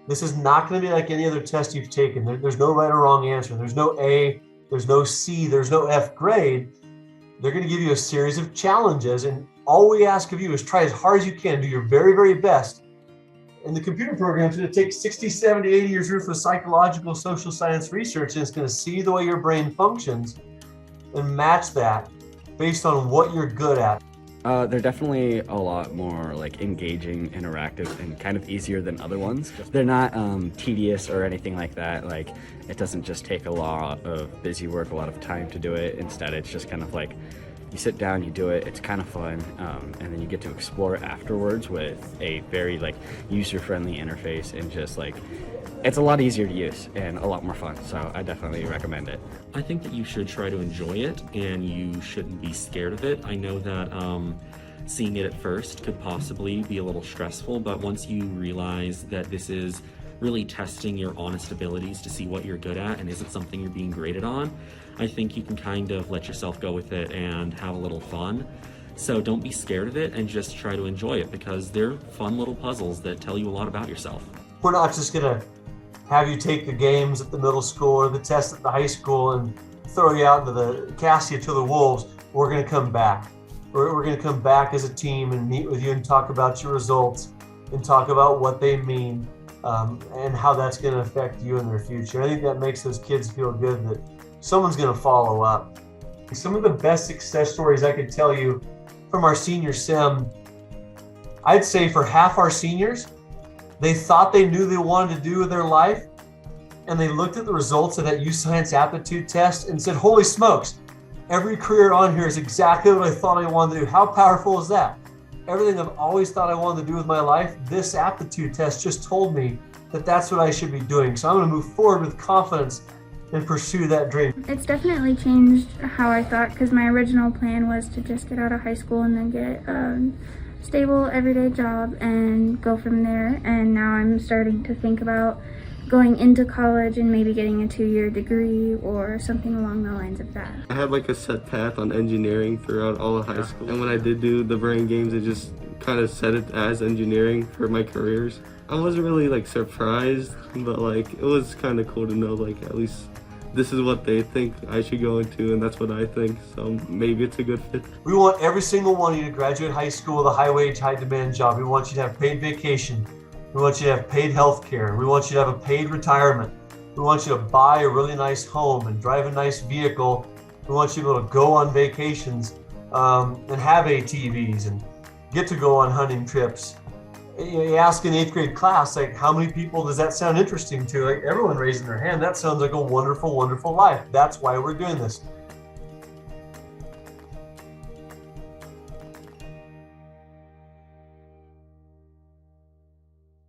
This is not going to be like any other test you've taken. There's no right or wrong answer. There's no A, there's no C, there's no F grade. They're going to give you a series of challenges, and all we ask of you is try as hard as you can, do your very, very best. And the computer program is going to take 60, 70, 80 years worth of psychological, social science research, and it's going to see the way your brain functions and match that based on what you're good at. They're definitely a lot more like engaging, interactive, and kind of easier than other ones. They're not tedious or anything like that. Like, it doesn't just take a lot of busy work, a lot of time to do it. Instead, it's just kind of like you sit down, you do it, it's kind of fun, and then you get to explore it afterwards with a very like user-friendly interface, and just like it's a lot easier to use and a lot more fun. So I definitely recommend it. I think that you should try to enjoy it, and you shouldn't be scared of it. I know that seeing it at first could possibly be a little stressful, but once you realize that this is really testing your honest abilities to see what you're good at and isn't something you're being graded on, I think you can kind of let yourself go with it and have a little fun. So don't be scared of it and just try to enjoy it, because they're fun little puzzles that tell you a lot about yourself. We're not just going to have you take the games at the middle school or the test at the high school and throw you out into cast you to the wolves. We're going to come back. We're going to come back as a team and meet with you and talk about your results and talk about what they mean, and how that's going to affect you in their future. I think that makes those kids feel good that someone's going to follow up. Some of the best success stories I could tell you from our senior sim, I'd say for half our seniors, they thought they knew they wanted to do with their life, and they looked at the results of that YouScience aptitude test and said, holy smokes, every career on here is exactly what I thought I wanted to do. How powerful is that? Everything I've always thought I wanted to do with my life, this aptitude test just told me that that's what I should be doing. So I'm going to move forward with confidence and pursue that dream. It's definitely changed how I thought, because my original plan was to just get out of high school and then get a stable everyday job and go from there. And now I'm starting to think about going into college and maybe getting a 2-year degree or something along the lines of that. I had like a set path on engineering throughout all of high school, and when I did do the brain games, it just kind of set it as engineering for my careers. I wasn't really like surprised, but like it was kind of cool to know like at least this is what they think I should go into, and that's what I think, so maybe it's a good fit. We want every single one of you to graduate high school with a high wage, high demand job. We want you to have paid vacation. We want you to have paid health care. We want you to have a paid retirement. We want you to buy a really nice home and drive a nice vehicle. We want you to be able to go on vacations and have ATVs and get to go on hunting trips. You ask an 8th grade class, like, how many people does that sound interesting to? Like, everyone raising their hand, that sounds like a wonderful, wonderful life. That's why we're doing this.